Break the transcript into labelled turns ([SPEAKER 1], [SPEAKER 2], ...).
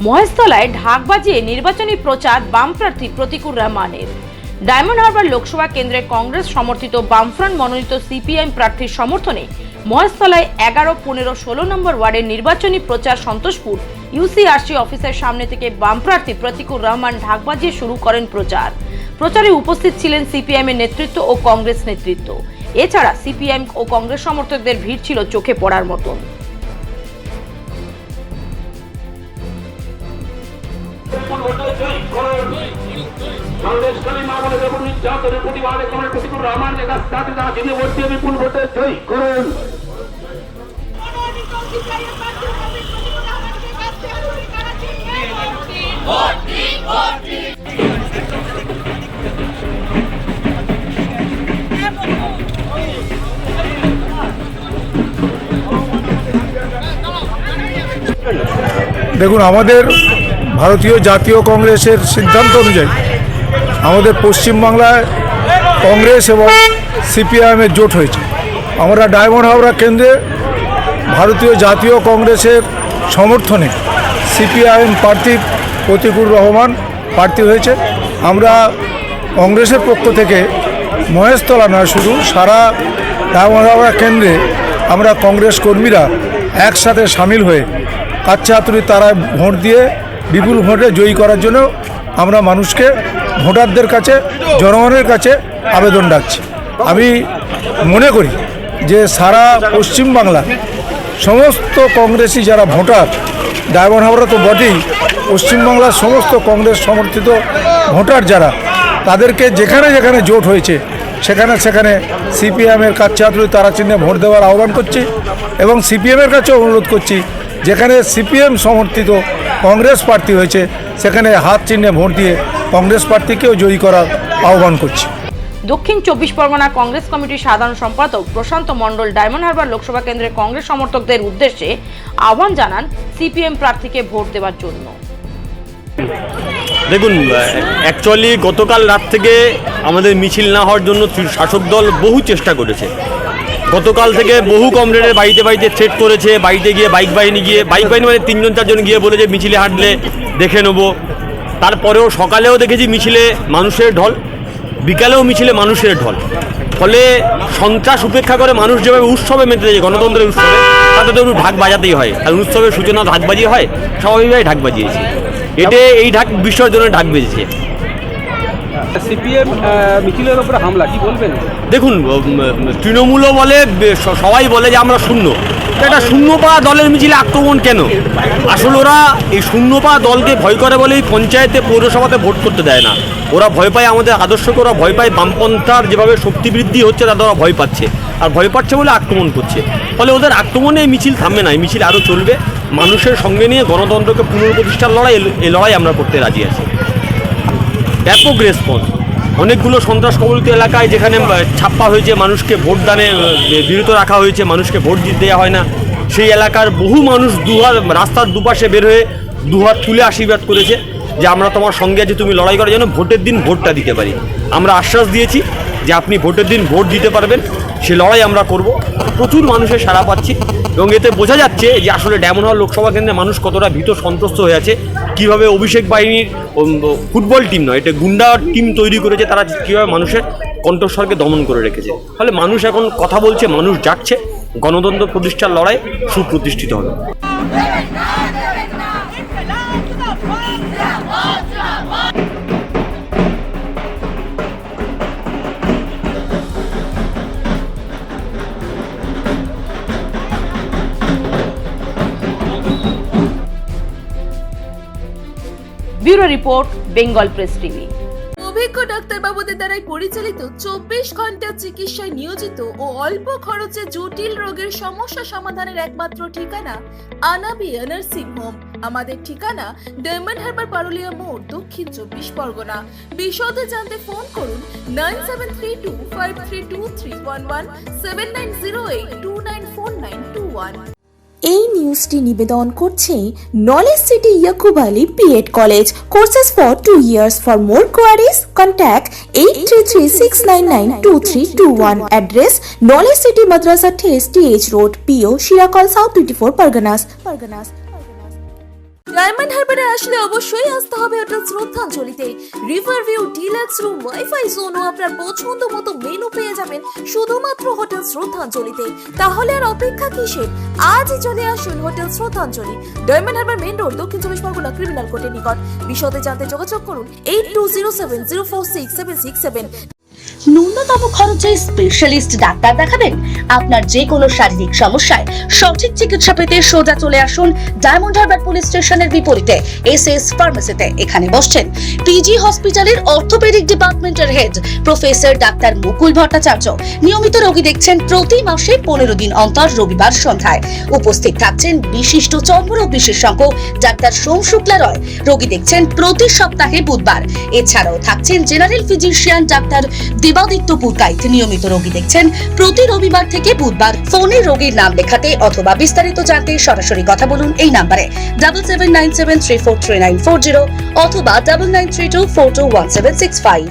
[SPEAKER 1] মহেশতলায় ঢাক বাজিয়ে নির্বাচনী প্রচার বাম প্রার্থী প্রতিকুর রহমানের। ডায়মন্ড হারবার লোকসভা কেন্দ্রে কংগ্রেস সমর্থিত বামফ্রন্ট মনোনীত সিপিআইএম প্রার্থীর সমর্থনে মহেশতলায় 11, 15, 16 নম্বর ওয়ার্ডের নির্বাচনী প্রচার সন্তোষপুর ইউসিআরসি অফিসের সামনে থেকে বাম প্রার্থী প্রতিকুর রহমান ঢাক বাজিয়ে শুরু করেন প্রচারে উপস্থিত ছিলেন সিপিআইএম এর নেতৃত্ব ও কংগ্রেস নেতৃত্ব। এছাড়া সিপিআইএম ও কংগ্রেস সমর্থকদের ভিড় ছিল চোখে পড়ার মতন।
[SPEAKER 2] দেখুন, আমাদের ভারতীয় জাতীয় কংগ্রেসের সিদ্ধান্ত অনুযায়ী আমাদের পশ্চিমবাংলায় কংগ্রেস এবং সিপিআইএমের জোট হয়েছে। আমরা ডায়মন্ড হারবার কেন্দ্রে ভারতীয় জাতীয় কংগ্রেসের সমর্থনে সিপিআইএম প্রার্থী প্রতিকুর রহমান প্রার্থী হয়েছে। আমরা কংগ্রেসের পক্ষ থেকে মহেশতলা নয়, শুধু সারা ডায়মন্ড হারবার কেন্দ্রে আমরা কংগ্রেস কর্মীরা একসাথে সামিল হয়ে কাচ্চা হাতুড়ি তারায় ভোট দিয়ে বিপুল ভোটে জয়ী করার জন্য আমরা মানুষকে, ভোটারদের কাছে, জনগণের কাছে আবেদন রাখছি। আমি মনে করি যে সারা পশ্চিমবাংলা সমস্ত কংগ্রেসি যারা ভোটার, ডায়মন্ড হারবার তো বটেই, পশ্চিমবাংলার সমস্ত কংগ্রেস সমর্থিত ভোটার যারা, তাদেরকে যেখানে যেখানে জোট হয়েছে সেখানে সেখানে সিপিএমের কাচ্চা হাতুড়ি তারা চিহ্নে ভোট দেওয়ার আহ্বান করছি এবং সিপিএমের কাছেও অনুরোধ করছি যেখানে সিপিএম সমর্থিত কংগ্রেস প্রার্থী হয়েছে সেখানে হাত চিহ্নে ভোট দিয়ে কংগ্রেস প্রার্থীকেও জয়ী করার আহ্বান করছি।
[SPEAKER 1] দক্ষিণ 24 পরগনা কংগ্রেস কমিটির সাধারণ সম্পাদক প্রশান্ত মণ্ডল ডায়মন্ড হারবার লোকসভা কেন্দ্রের কংগ্রেস সমর্থকদের উদ্দেশ্যে আহ্বান জানান সিপিএম প্রার্থীকে ভোট দেওয়ার জন্য।
[SPEAKER 3] দেখুন, অ্যাকচুয়ালি গতকাল রাত থেকে আমাদের মিছিল না হওয়ার জন্য শাসক দল বহু চেষ্টা করেছে। গতকাল থেকে বহু কমরেডের বাড়িতে বাড়িতে থ্রেট করেছে, বাড়িতে গিয়ে বাইক বাহিনী মানে 3-4 জন গিয়ে বলেছে মিছিলে হাঁটলে দেখে নেব। তারপরেও সকালেও দেখেছি মিছিলে মানুষের ঢল, বিকালেও মিছিলে মানুষের ঢল। ফলে সন্ত্রাস উপেক্ষা করে মানুষ যেভাবে উৎসবে মেতে যায়, গণতন্ত্রের উৎসবে, তাতে তো একটু ঢাক বাজাতেই হয়। আর উৎসবের সূচনা ঢাক বাজিয়ে হয়, স্বাভাবিকভাবে ঢাক বাজিয়েছে। এই ঢাক বিসর্জনে ঢাক বেজেছে।
[SPEAKER 4] সিপিএম মিছিলের উপরে হামলা, কি বলবেন?
[SPEAKER 3] দেখুন, তৃণমূলও বলে, সবাই বলে যে আমরা শূন্য, একটা শূন্য পাওয়া দলের মিছিলে আক্রমণ কেন? আসলে ওরা এই শূন্য পাওয়া দলকে ভয় করে বলেই পঞ্চায়েতে, পৌরসভাতে ভোট করতে দেয় না। ওরা ভয় পায় আমাদের আদর্শকে, ওরা ভয় পায় বামপন্থার যেভাবে শক্তি বৃদ্ধি হচ্ছে তাতে ওরা ভয় পাচ্ছে, আর ভয় পাচ্ছে বলে আক্রমণ করছে। ফলে ওদের আক্রমণে এই মিছিল থামবে না, এই মিছিল আরও চলবে। মানুষের সঙ্গে নিয়ে গণতন্ত্রকে পুনঃপ্রতিষ্ঠার লড়াই, এই লড়াই আমরা করতে রাজি আছি। ব্যাপক রেসপন্স। অনেকগুলো সন্ত্রাস কবলিত এলাকায় যেখানে ছাপ্পা হয়েছে, মানুষকে ভোটদানে বিরত রাখা হয়েছে, মানুষকে ভোট দিতে দেওয়া হয় না, সেই এলাকার বহু মানুষ রাস্তার দুপাশে বের হয়ে দুহাত তুলে আশীর্বাদ করেছে যে আমরা তোমার সঙ্গে আছি, তুমি লড়াই করার জন্য ভোটের দিন ভোটটা দিতে পারি। আমরা আশ্বাস দিয়েছি যে আপনি ভোটের দিন ভোট দিতে পারবেন, সে লড়াই আমরা করব। প্রচুর মানুষের সাড়া পাচ্ছি এবং এতে বোঝা যাচ্ছে যে আসলে ডায়মন্ড হারবার লোকসভা কেন্দ্রে মানুষ কতটা ভীত সন্ত্রস্ত হয়ে আছে, কীভাবে অভিষেক বাহিনীর ফুটবল টিম নয়, এটা গুন্ডা টিম তৈরি করেছে, তারা কীভাবে মানুষের কণ্ঠস্বরকে দমন করে রেখেছে। ফলে মানুষ এখন কথা বলছে, মানুষ যাচ্ছে, গণতন্ত্র প্রতিষ্ঠার লড়াই সুপ্রতিষ্ঠিত হবে।
[SPEAKER 1] Bureau report, Bengal press TV.
[SPEAKER 5] অভিজ্ঞ ডাক্তারবাবু বাবুদের দ্বারাই পরিচালিত 24 ঘন্টা চিকিৎসায় নিয়োজিত ও অল্প খরচে জটিল রোগের সমস্যা সমাধানের একমাত্র ঠিকানা আনাবিয়া নার্সিং হোম। আমাদের ঠিকানা ডায়মন্ড হারবার পারুলিয়া মোড়, দক্ষিণ 24 পরগনা। বিশদে জানতে ফোন করুন 9732532311 7908294921।
[SPEAKER 6] এই নিউজটি নিবেদন করছে knowledge city Yakub Ali BEd college. Courses for 2 years. For more queries, contact 8336992321. Address Knowledge City Madrasa Test, TH Road, PO Shirakal, South 24 Parganas.
[SPEAKER 5] Diamond হারবারে আসলে অবশ্যই আসতে হবে হোটেল শ্রদ্ধাঞ্জলিতে। River view, deluxe room, wifi zone ও আপনার পছন্দ মতো মেনু পেয়ে যাবেন শুধুমাত্র হোটেল শ্রদ্ধাঞ্জলিতে। তাহলে আর অপেক্ষা কিসের? আজই চলে আসুন হোটেল শ্রদ্ধাঞ্জলি, ডায়মন্ড হারবার মেইন রোড, দক্ষিণ 24 পরগনা, ক্রিমিনাল কোর্টের নিকট। বিশদে জানতে যোগাযোগ করুন 8207046767।
[SPEAKER 7] ন্যূনতম খরচে স্পেশালিস্ট ডাক্তার দেখাবেন? আপনার যে কোনো শারীরিক সমস্যায় সঠিক চিকিৎসা পেতে সোজা চলে আসুন ডায়মন্ড হারবার পুলিশ স্টেশনের বিপরীতে এসএস ফার্মেসিতে। এখানে বসছেন পিজি হসপিটালের অর্থোপেডিক ডিপার্টমেন্টের হেড প্রফেসর ডাক্তার মুকুল ভট্টাচার্য। নিয়মিত রোগী দেখছেন প্রতি মাসে 15 দিন অন্তর রবিবার সন্ধ্যায়। উপস্থিত থাকছেন বিশিষ্ট চর্মরোগ বিশেষজ্ঞ ডাক্তার সোম শুক্লা রয়। রোগী দেখছেন প্রতি সপ্তাহে বুধবার। এছাড়াও থাকছেন general physician doctor Debaditya Purkait. নিয়মিত রোগী দেখছেন প্রতি রবিবার থেকে বুধবার। ফোনে রোগীর নাম লেখাতে অথবা বিস্তারিত জানতে সরাসরি কথা বলুন এই নাম্বারে 7797343940 অথবা 9932421765।